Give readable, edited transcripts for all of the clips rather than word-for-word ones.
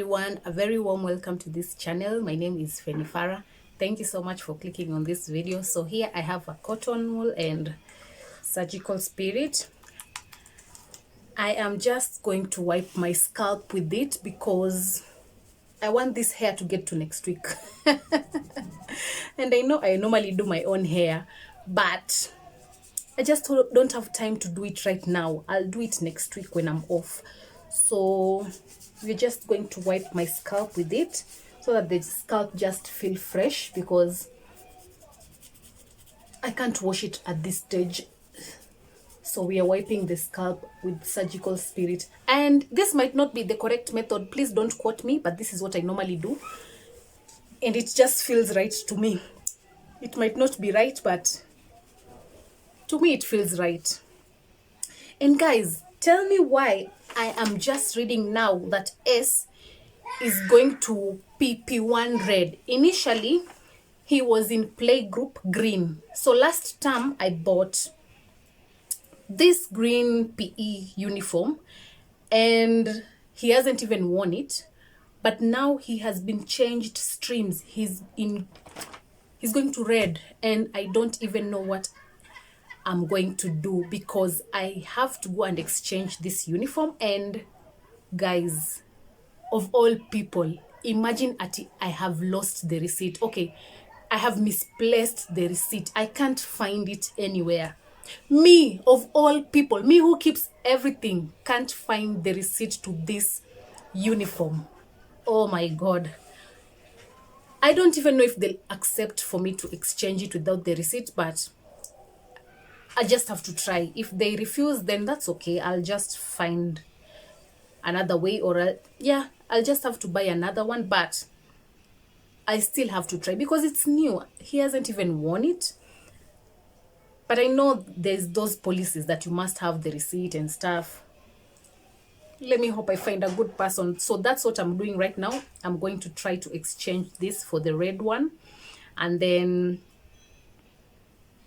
everyone, a very warm welcome to this channel. My name is Fenifara. Thank you so much for clicking on this video. So here I have a cotton wool and surgical spirit. I am just going to wipe my scalp with it because I want this hair to get to next week. And I know I normally do my own hair, but I just don't have time to do it right now. I'll do it next week when I'm off. So we're just going to wipe my scalp with it so that the scalp just feel fresh, because I can't wash it at this stage. So we are wiping the scalp with surgical spirit, and this might not be the correct method, please don't quote me, but this is what I normally do and it just feels right to me. It might not be right, but to me it feels right. And guys, tell me why I am just reading now that S is going to PP1 red. Initially, he was in playgroup green. So last term, I bought this green PE uniform and he hasn't even worn it. But now he has been changed streams. He's going to red, and I don't even know what I'm going to do, because I have to go and exchange this uniform. And guys, of all people, imagine I have lost the receipt. Okay, I have misplaced the receipt. I can't find it anywhere. Me, of all people, me who keeps everything, can't find the receipt to this uniform. Oh my God. I don't even know if they'll accept for me to exchange it without the receipt, but I just have to try. If they refuse, then that's okay. I'll just find another way, or I'll just have to buy another one, but I still have to try because it's new. He hasn't even worn it. But I know there's those policies that you must have the receipt and stuff. Let me hope I find a good person. So that's what I'm doing right now. I'm going to try to exchange this for the red one, and then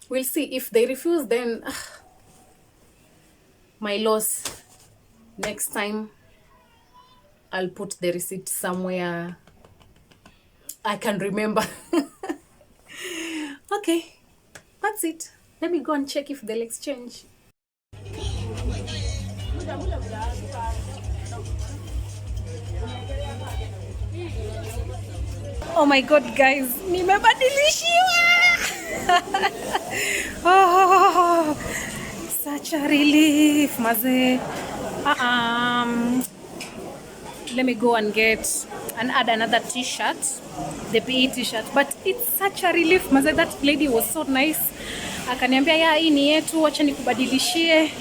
we'll see. If they refuse, then my loss. Next time, I'll put the receipt somewhere I can remember. Okay, that's it. Let me go and check if they'll exchange. Oh my God, guys, nimebadilishiwa. Oh, such a relief, maze. Let me go and add another t-shirt, the PE t-shirt. But it's such a relief, maze. That lady was so nice. Akaniambia, ya hii ni yetu, acha nikubadilishie.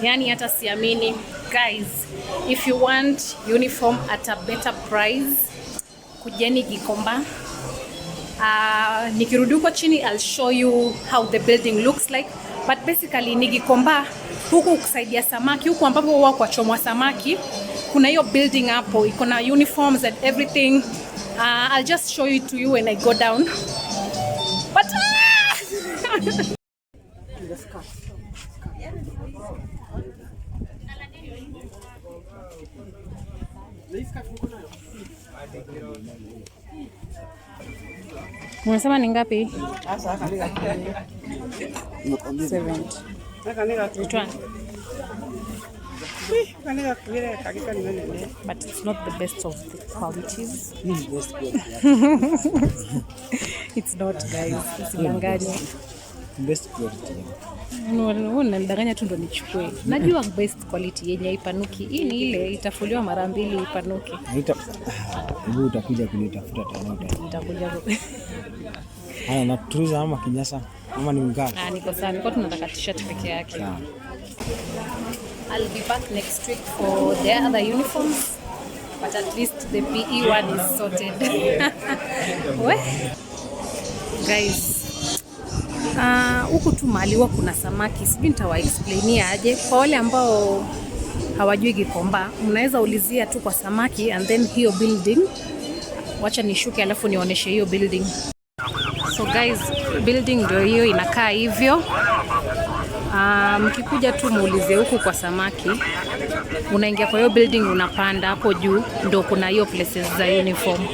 Yani hata siamini. Guys, if you want uniform at a better price, kujeni Gikomba. Nikirudi huko chini, I'll show you how the building looks like. But basically ni Gikomba, huku kusaidia samaki, huku ambapo wao kwa chomwa samaki, kuna hiyo building hapo, iko na uniforms and everything. I'll just show it to you when I go down. But unasema ni ngapi? 70. Which one? But it's not the best of the qualities. It's not, guys. Usidanganye. Best quality. Unanidanganya tu ndo nichukue. Najua best quality yenye ipanuki. Hii ni ile itafuliwa mara 2 ipanuki. Hebu utakuja kunitafuta tena. Nitakuja. Haya, na tuliza ama kinyasa ama ni ngani? Niko sawa. Niko tunataka t-shirt peke yake. I'll be back next week for the other uniforms, but at least the PE one is sorted. Guys, huku tu mahali kuna samaki, sijui nitawa explainia aje. Kwa wale ambao hawajui Gikomba, mnaweza ulizia tu kwa samaki and then hiyo building. Wacha nishuke alafu nionyeshe hiyo building. So guys, building ndio hiyo inakaa hivyo. Mkikuja tu muulize huku kwa samaki, unaingia kwa hiyo building, unapanda hapo juu, ndo kuna hiyo places za uniform.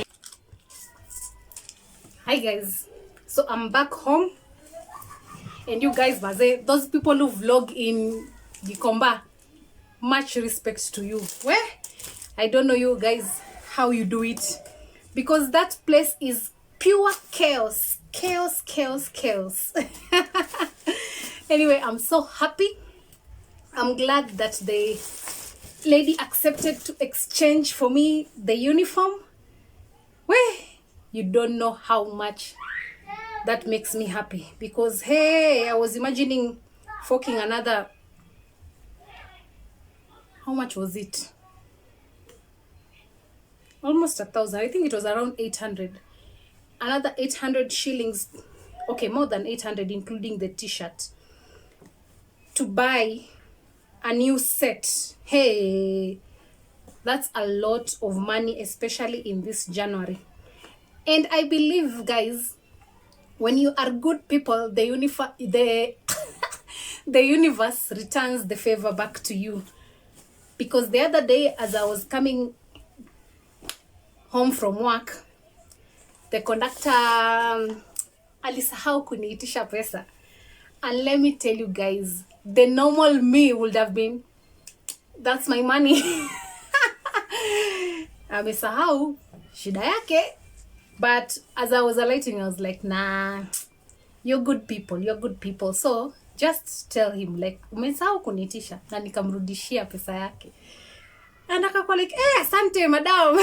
Hi guys, so I'm back home, and you guys, those people who vlog in Gikomba, much respect to you. Well, I don't know you guys how you do it, because that place is pure chaos. Anyway, I'm so happy. I'm glad that the lady accepted to exchange for me the uniform. Well, you don't know how much that makes me happy, because hey, I was imagining forking another, how much was it? Almost 1,000. I think it was around 800. Another 800 shillings. Okay, more than 800, including the t-shirt, to buy a new set. Hey, that's a lot of money, especially in this January. And I believe, guys, when you are good people, the universe returns the favor back to you. Because the other day, as I was coming home from work, the conductor alisahau kuniitisha pesa. And let me tell you guys, the normal me would have been, that's my money. Amesahau, shida yake. But as I was alighting, I was like, nah, you're good people. So just tell him, like, umesahau kuniitisha, na nikamrudishia pesa yake. And akakuwa like, asante madam.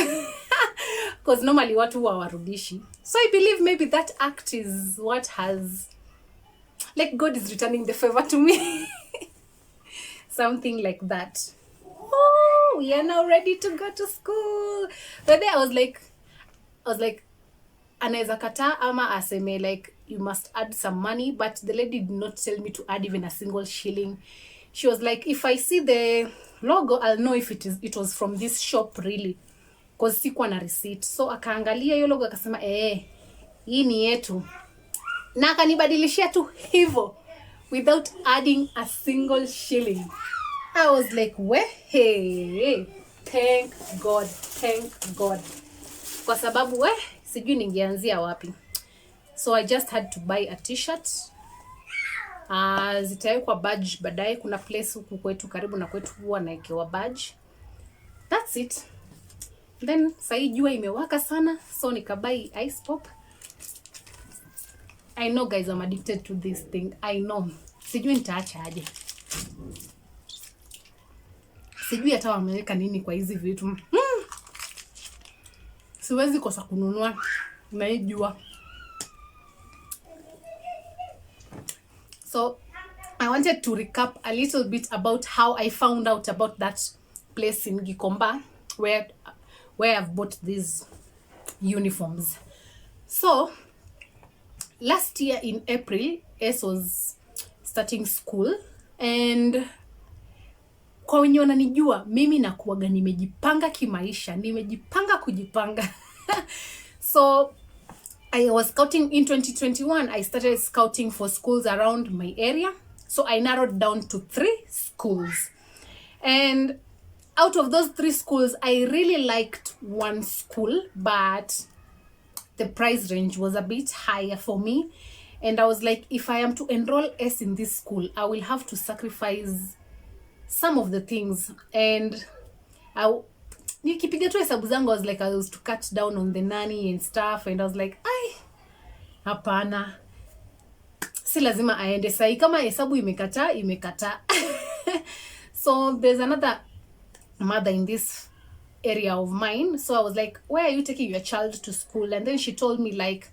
Because normally watu hawarudishi. So I believe maybe that act is what has, like, God is returning the favor to me. Something like that. Oh, we are now ready to go to school. But then I was like, anaweza kataa ama aseme, like, you must add some money. But the lady did not tell me to add even a single shilling. She was like, if I see the logo, I'll know if it was from this shop really, because sikuwa na receipt. So akaangalia hiyo logo akasema, hii ni yetu, na akanibadilishia tu hivyo without adding a single shilling. I was like, hey, thank God. Kwa sababu sijui ningeanzia wapi. So I just had to buy a t-shirt. Zitawekwa badge baadaye. Kuna place huku kwetu karibu na kwetu huwa naekewa badge. That's it. Then sai jua imewaka sana, so nikabai ice pop. I know guys, I'm addicted to this thing. I know. Sijui nitaacha aje. Sijui hata wameweka nini kwa hizi vitu. Siwezi kosa kununua na hii jua. So I wanted to recap a little bit about how I found out about that place in Gikomba where I've bought these uniforms. So last year in April, S was starting school, and kwa wenye wananijua mimi nakuwaga nimejipanga kimaisha, nimejipanga kujipanga. So I was scouting in 2021. I started scouting for schools around my area. So I narrowed down to 3 schools. And out of those 3 schools, I really liked one school, but the price range was a bit higher for me. And I was like, if I am to enroll S in this school, I will have to sacrifice some of the things. And nikipiga tu hesabu zangu, I was like, I was to cut down on the nanny and stuff. And I was like, hapana, si lazima aende sai, kama hesabu imekata. So there's another mother in this area of mine. So I was like, where are you taking your child to school? And then she told me, like,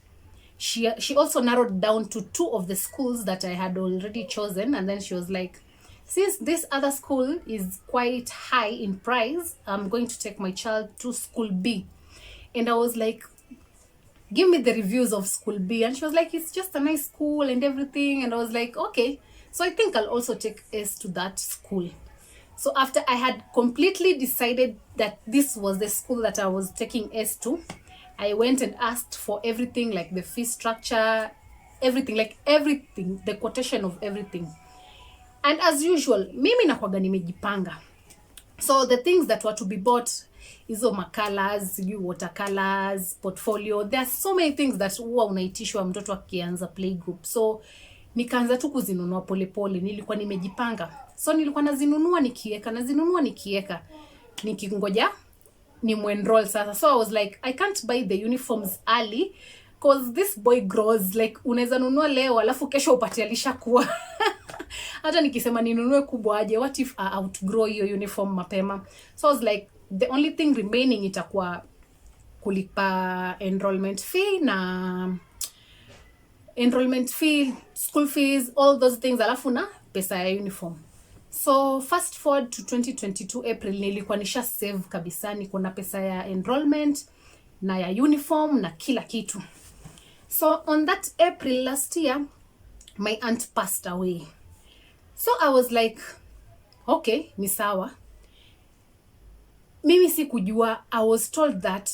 she also narrowed down to 2 of the schools that I had already chosen. And then she was like, since this other school is quite high in price, I'm going to take my child to school B. And I was like, give me the reviews of school B. And she was like, it's just a nice school and everything. And I was like, okay. So I think I'll also take S to that school. So after I had completely decided that this was the school that I was taking S to, I went and asked for everything, like the fee structure, everything, the quotation of everything. And as usual, mimi nakwaga nimejipanga. So the things that were to be bought, hizo colors, watercolors, portfolio, there are so many things that huwa unaitishwa mtoto akianza playgroup. So nikaanza tu kuzinunua polepole, nilikuwa nimejipanga. So nilikuwa nazinunua nikieka, nikingoja ni muenroll sasa. So I was like, I can't buy the uniforms early because this boy grows. Like unaweza nunua leo alafu kesho upate alishakuwa. Hata nikisema ninunue kubwa aje, what if I outgrow your uniform mapema? So I was like, the only thing remaining itakuwa kulipa enrollment fee, school fees, all those things, alafu na pesa ya uniform. So fast forward to 2022 April, nilikuwa nisha save kabisa, niko na pesa ya enrollment na ya uniform na kila kitu. So on that April last year, my aunt passed away. So I was like, okay, ni sawa. Mimi sikujua, I was told that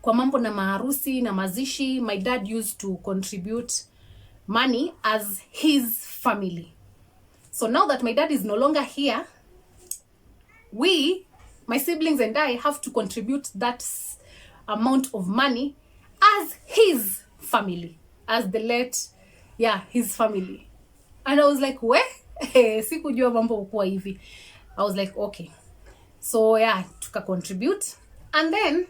kwa mambo na maharusi na mazishi, my dad used to contribute money as his family. So now that my dad is no longer here, my siblings and I have to contribute that amount of money as his family, as the late, his family. And I was like, sikujua mambo kuwa hivi. I was like, okay. So tuka contribute. And then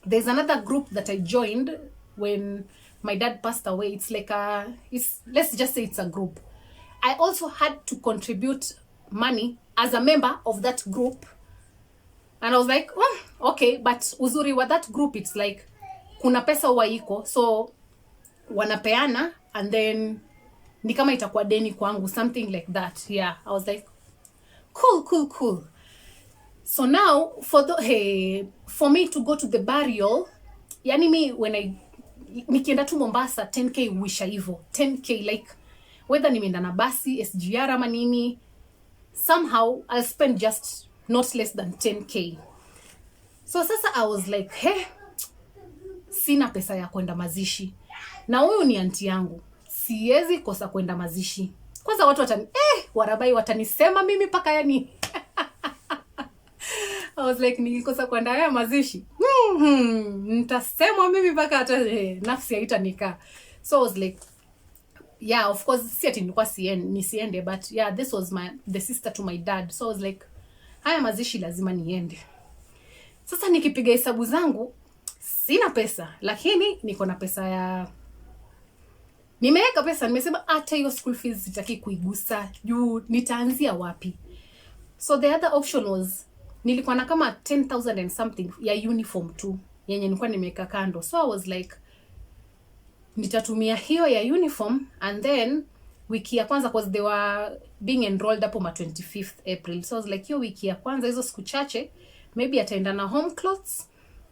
there's another group that I joined when my dad passed away. It's like let's just say it's a group. I also had to contribute money as a member of that group. And I was like, okay, but uzuri wa that group, it's like kuna pesa waiko, so wanapeana and then ni kama itakuwa deni kwangu, something like that. I was like, cool. So now for me to go to the burial, yani me when nikienda tu Mombasa 10k wisha hivyo, 10k, like whether nimeenda na basi SGR ama nini, somehow I'll spend just not less than 10k. So sasa I was like, sina pesa ya kwenda mazishi. Na huyu ni aunti yangu, siwezi kosa kwenda mazishi. Kwanza watu warabai watanisema mimi paka yani. I was like, nikikosa kwenda haya mazishi, nitasema mimi paka hata nafsi haitanika. So I was like, of course, si ati nilikuwa nisiende, but this was the sister to my dad. So I was like, haya mazishi lazima niende. Sasa nikipiga hesabu zangu, sina pesa, lakini niko na pesa ya nimeweka pesa, nimesema hata hiyo school fees sitaki kuigusa, juu nitaanzia wapi? So the other option was nilikuwa na kama 10,000 and something ya uniform tu yenye nilikuwa nimeweka kando. So I was like, nitatumia hiyo ya uniform, and then wiki ya kwanza, because they were being enrolled hapo ma 25th April. So I was like, hiyo wiki ya kwanza, hizo siku chache, maybe ataenda na home clothes,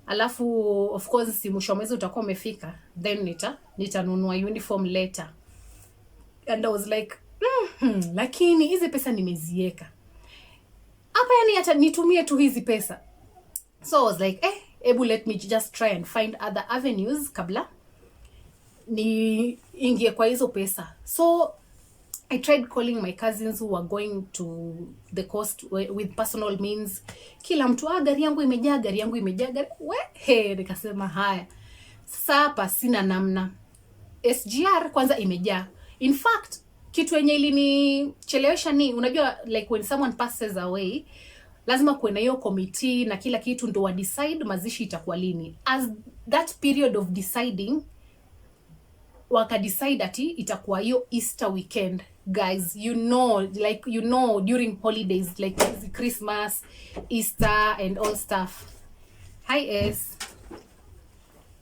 alafu of course si mwisho mwezi utakuwa umefika, then nitanunua uniform later. And I was like, lakini hizi pesa nimezieka hapa, yani hata nitumie tu hizi pesa. So I was like, let me just try and find other avenues kabla ni ingie kwa hizo pesa. So I tried calling my cousins who were going to the coast with personal means. Kila mtu, gari yangu imejaa. Nikasema haya. Sasa hapa sina namna. SGR kwanza imejaa. In fact, kitu yenye ilinichelewesha ni, unajua like when someone passes away, lazima kuwe na hiyo committee na kila kitu ndo wa decide mazishi itakuwa lini. As that period of deciding, waka decide ati itakuwa hiyo Easter weekend. Guys, during holidays like Christmas, Easter and all stuff. Hi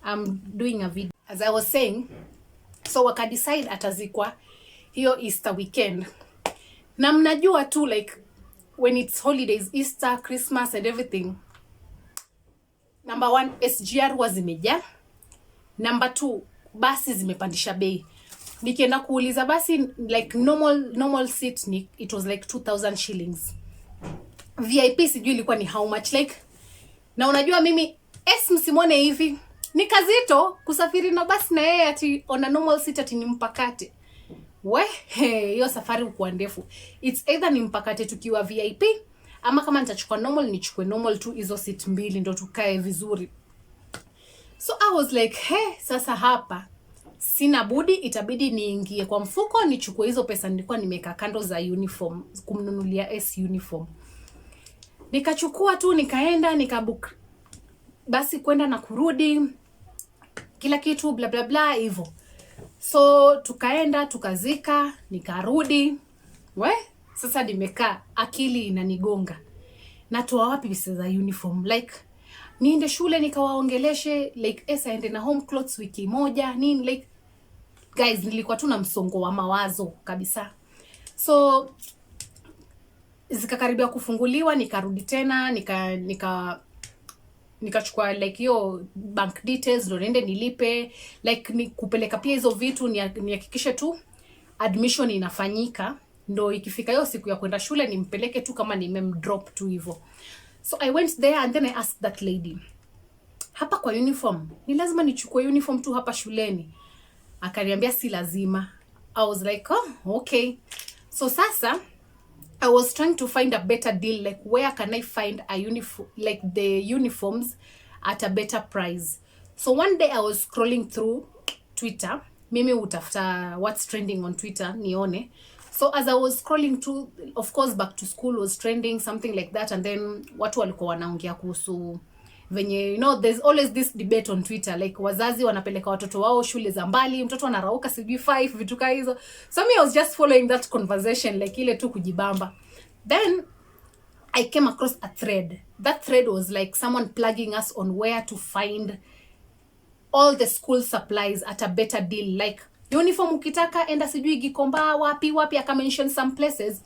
I'm doing a video. As I was saying, so waka decide atazikwa hiyo Easter weekend. Na mnajua tu like when it's holidays, Easter, Christmas and everything. Number 1, SGR was zimejaa. Number 2, basi zimepandisha bei. Nikienda kuuliza basi, like normal seat it was like 2,000 shillings. VIP sijui ilikuwa ni how much, like, na unajua mimi msimone hivi ni kazito kusafiri na basi, na yeye ati on a normal seat ati ni mpakate. hiyo safari ukuwa ndefu. It's either nimpakate tukiwa VIP ama kama nitachukua normal nichukue normal tu, hizo seat mbili ndo tukae vizuri. So I was like, sasa hapa sina budi, itabidi niingie kwa mfuko nichukue hizo pesa nilikuwa nimeka kando za uniform, kumnunulia S uniform. Nikachukua tu, nikaenda nikabook basi kwenda na kurudi, kila kitu bla bla bla hivyo. So tukaenda tukazika, nikarudi. Sasa nimekaa, akili inanigonga. Natoa wapi pesa za uniform? Like niende shule nikawaongeleshe, like esa ende na home clothes wiki moja nini, like guys, nilikuwa tu na msongo wa mawazo kabisa. So zikakaribia kufunguliwa, nikarudi tena nikachukua like hiyo bank details ndo niende nilipe, like ni kupeleka pia hizo vitu nihakikishe tu admission inafanyika, ndo ikifika hiyo siku ya kwenda shule nimpeleke tu kama nimemdrop tu hivyo. So I went there and then I asked that lady, hapa kwa uniform ni lazima nichukue uniform tu hapa shuleni? Akaniambia si lazima. I was like, okay. So sasa I was trying to find a better deal, like where can I find a uniform, like the uniforms at a better price. So one day I was scrolling through Twitter. Mimi utafuta what's trending on Twitter nione. So as I was scrolling through, of course back to school was trending, something like that, and then watu walikuwa wanaongea kuhusu venye, there's always this debate on Twitter, like wazazi wanapeleka watoto wao shule za mbali, mtoto anarauka sijui 5 vitu kama hizo. So me I was just following that conversation, like ile tu kujibamba. Then I came across a thread. That thread was like someone plugging us on where to find all the school supplies at a better deal, like uniform ukitaka enda sijui Gikomba wapi, aka mention some places.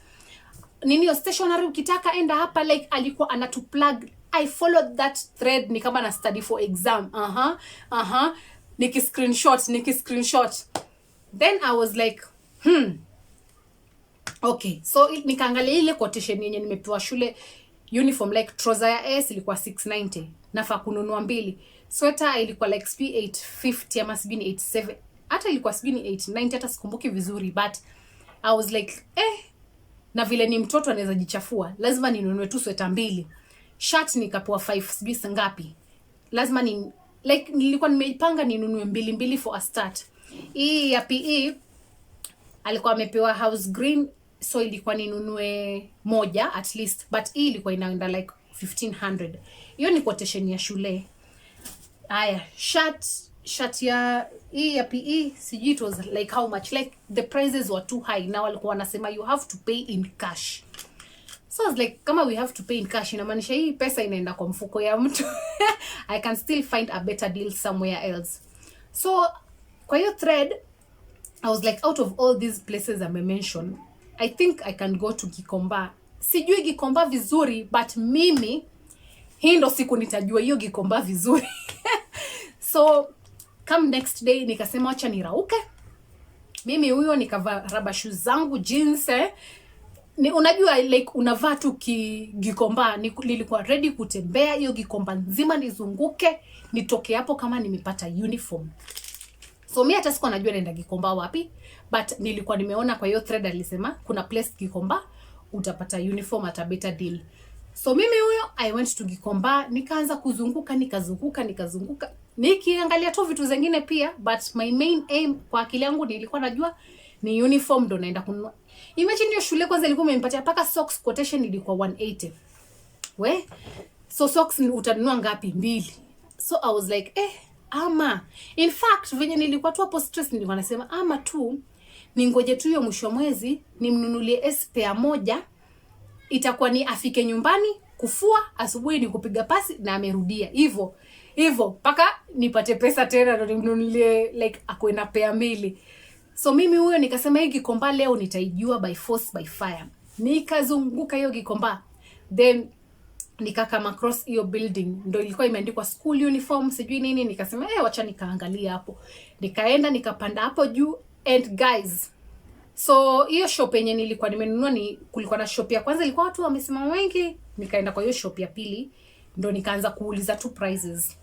Nini stationery ukitaka enda hapa, like alikuwa anatuplug. I followed that thread ni kama na study for exam. Niki screenshot. Then I was like, okay. So nikaangalia ile quotation yenye nimepewa shule uniform, like trouser ya S ilikuwa 690, nafaa kununua mbili. Sweater ilikuwa like SP 850 ama SP 87, hata ilikuwa SP 890, hata sikumbuki vizuri, but I was like, na vile ni mtoto anaweza jichafua, lazima ninunue tu sweater mbili. Shirt nikapewa 5 sijui ngapi, lazima nilikuwa nimeipanga ninunue mbili for a start. Hii ya PE alikuwa amepewa house green, so ilikuwa ninunue moja at least, but hii ilikuwa inaenda like 1500. Hiyo ni quotation ya shule. Aya, shirt ya hii ya PE sijui it was like how much, like the prices were too high. Now walikuwa wanasema you have to pay in cash. So I was like, kama we have to pay in cash, inamaanisha hii pesa inaenda kwa mfuko ya mtu. I can still find a better deal somewhere else. So kwa hiyo thread I was like, out of all these places I mentioned, I think I can go to Gikomba. Sijui Gikomba vizuri, but mimi hii ndo siku nitajua hiyo Gikomba vizuri. So come next day nikasema acha nirauke. Mimi huyo nikavaa rubber shoes zangu, jeans, ni unajua like unavaa tu Gikomba, nilikuwa ready kutembea hiyo Gikomba nzima, nizunguke nitoke hapo kama nimepata uniform. So mimi hata sikuwa najua naenda Gikomba wapi, but nilikuwa nimeona kwa hiyo thread alisema kuna place Gikomba utapata uniform at a better deal. So mimi huyo I went to Gikomba, nikaanza kuzunguka, nikazunguka nikiangalia tu vitu zingine pia, but my main aim kwa akili yangu nilikuwa najua ni uniform ndo naenda kununua. Imagine hiyo shule kwanza ilikuwa imenipatia paka socks, quotation ilikuwa 180. So socks utanunua ngapi? 2. So I was like, ama in fact venye nilikuwa tu hapo stress, nilikuwa nasema ama tu ningoje tu hiyo mwisho mwezi nimnunulie spare moja, itakuwa ni afike nyumbani kufua, asubuhi ni kupiga pasi na amerudia hivyo paka nipate pesa tena ndo nimnunulie like akwenda pair 2. So mimi huyo nikasema hii Gikomba leo nitaijua by force by fire. Nikazunguka hiyo Gikomba, then nikakama across hiyo building, ndo ilikuwa imeandikwa school uniform sijui nini. Nikasema wacha nikaangalia hapo, nikaenda nikapanda hapo juu. And guys, so hiyo shop yenye nilikuwa nimenunua kulikuwa na shop ya kwanza ilikuwa watu wamesimama wengi, nikaenda kwa hiyo shop ya pili, ndo nikaanza kuuliza tu prices.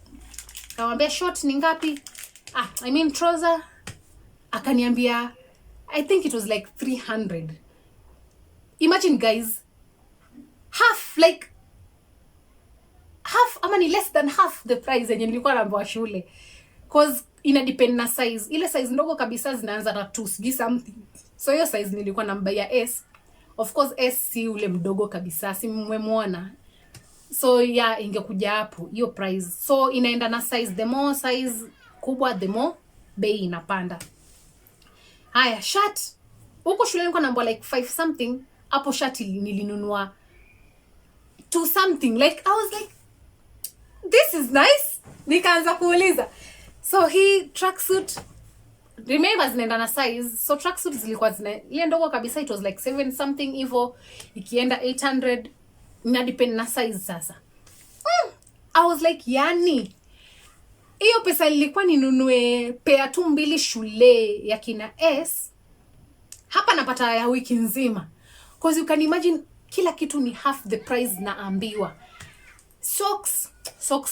Kamwambia short ni ngapi? I mean trouser. Akaniambia I think it was like 300. Imagine guys, half ama ni less than half the price yenye nilikuwa naambiwa shule, cause ina depend na size. Ile size ndogo kabisa zinaanza na 2 sijui something, so hiyo size nilikuwa namba ya S. Of course S si ule mdogo kabisa, si mmemwona, so yeah, ingekuja hapo hiyo price. So inaenda na size, the more size kubwa the more bei inapanda. Haya, shirt huko shule nilikuwa naambiwa like 5 something, hapo shirt nilinunua 2 something. Like I was like, this is nice. Nikaanza kuuliza. So hii tracksuit, remember zinaenda na size. So tracksuit zilikuwa ile ndogo kabisa, it was like 7 something hivyo, ikienda 800, ina depend na size sasa. I was like, yani hiyo pesa nilikuwa ninunue pair tu mbili shule ya kina S, hapa napata ya wiki nzima. Cause you can imagine kila kitu ni half the price na socks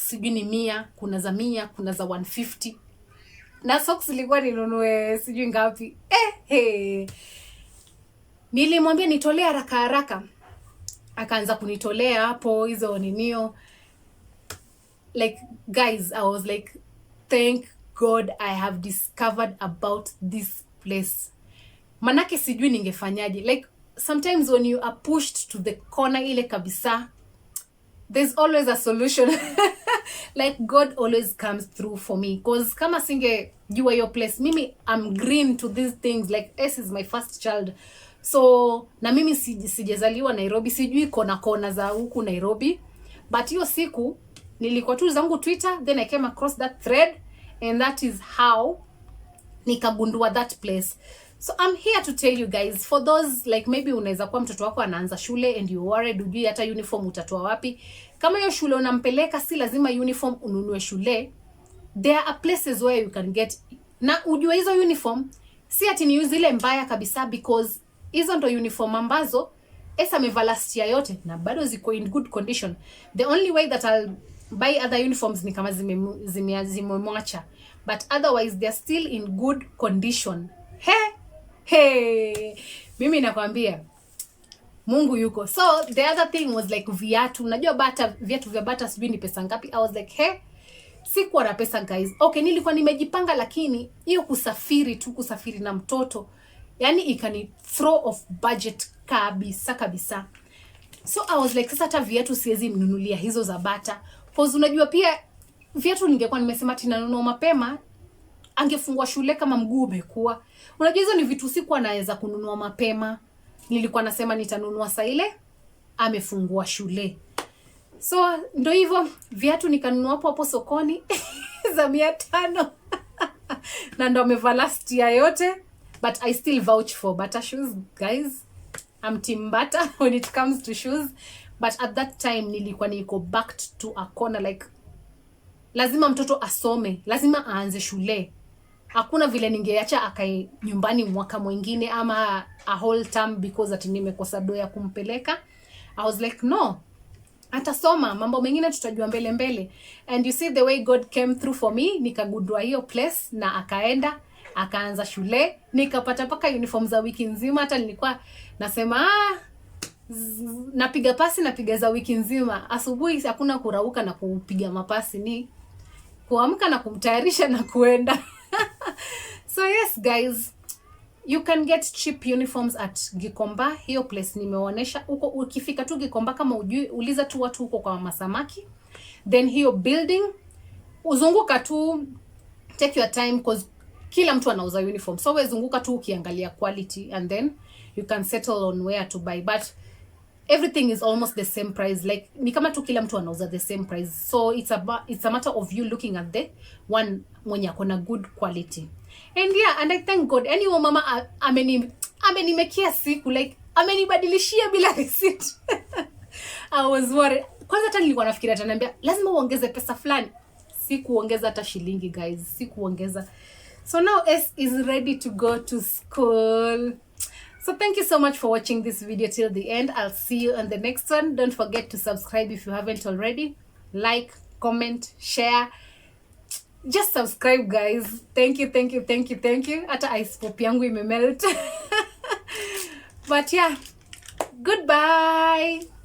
sijui ni 100, kuna za 100, kuna za 150. Na socks ilikuwa ninunue sijui ngapi. Nilimwambia nitolee haraka, akaanza kunitolea hapo hizo ninio. Like guys, I was like, thank God I have discovered about this place. Manake sijui ningefanyaje. Like sometimes when you are pushed to the corner ile kabisa, there's always a solution. Like God always comes through for me, because kama singejua your place, mimi I'm green to these things. Like S is my first child, so na mimi sijezaliwa Nairobi, sijui kona za huku Nairobi. But hiyo siku nilikuwa tu zangu Twitter, then I came across that thread, and that is how nikagundua that place. So I'm here to tell you guys, for those like maybe unaweza kuwa mtoto wako anaanza shule and you worried ujui hata uniform utatoa wapi. Kama hiyo shule unampeleka si lazima uniform ununue shule. There are places where you can get, na ujue hizo uniform si ati ni zile mbaya kabisa, because hizo ndo uniform ambazo Esa amevaa last year yote na bado ziko in good condition. The only way that I'll buy other uniforms ni kama zimemwacha, but otherwise they're still in good condition. Hey, mimi nakwambia Mungu yuko. So the other thing was like viatu. Unajua viatu vya bata sijui ni pesa ngapi. I was like, sikuwa na pesa guys. Okay, nilikuwa nimejipanga, lakini hiyo kusafiri na mtoto, yani ikani throw off budget kabisa. So I was like, sasa hata viatu siwezi mnunulia hizo za bata, because unajua pia viatu ningekuwa nimesema tinanunua mapema, angefungwa shule kama mguu umekuwa. Unajua hizo ni vitu sikuwa naweza kununua mapema. Nilikuwa nasema nitanunua saa ile amefungua shule. So ndo hivyo viatu nikanunua hapo sokoni za 500. Na ndo amevaa last year yote, but I still vouch for Bata shoes guys. I'm team Bata when it comes to shoes, but at that time nilikuwa niko backed to a corner, like lazima mtoto asome, lazima aanze shule. Hakuna vile ningeacha akae nyumbani mwaka mwingine ama a whole term because ati nimekosa doa ya kumpeleka. I was like, no, atasoma, mambo mengine tutajua mbele. And you see the way God came through for me. Nikagundua hiyo place na akaanza shule, nikapata paka uniform za wiki nzima. Hata nilikuwa nasema napiga za wiki nzima. Asubuhi hakuna kurauka na kupiga mapasi, ni kuamka na kumtayarisha na kuenda. So yes guys, you can get cheap uniforms at Gikomba. Hiyo place nimeonyesha huko. Ukifika tu Gikomba, kama ujui, uliza tu watu huko kwa Masamaki. Then hiyo building uzunguka tu, take your time, because kila mtu anauza uniform. So wewe zunguka tu ukiangalia quality, and then you can settle on where to buy. But everything is almost the same price. Like ni kama tu kila mtu anauza the same price. So it's a matter of you looking at the one mwenye akona good quality. And yeah, and I thank God. Anyway, mama amenimekia siku, like amenibadilishia bila receipt. I was worried. Kwanza hata nilikuwa nafikiria ataniambia lazima uongeze pesa fulani. Sikuongeza hata shilingi guys, sikuongeza. So now S is ready to go to school. So thank you so much for watching this video till the end. I'll see you on the next one. Don't forget to subscribe if you haven't already. Like, comment, share. just subscribe guys. Thank you, thank you, thank you, thank you. Hata ice pop yangu imemelt. But yeah, goodbye.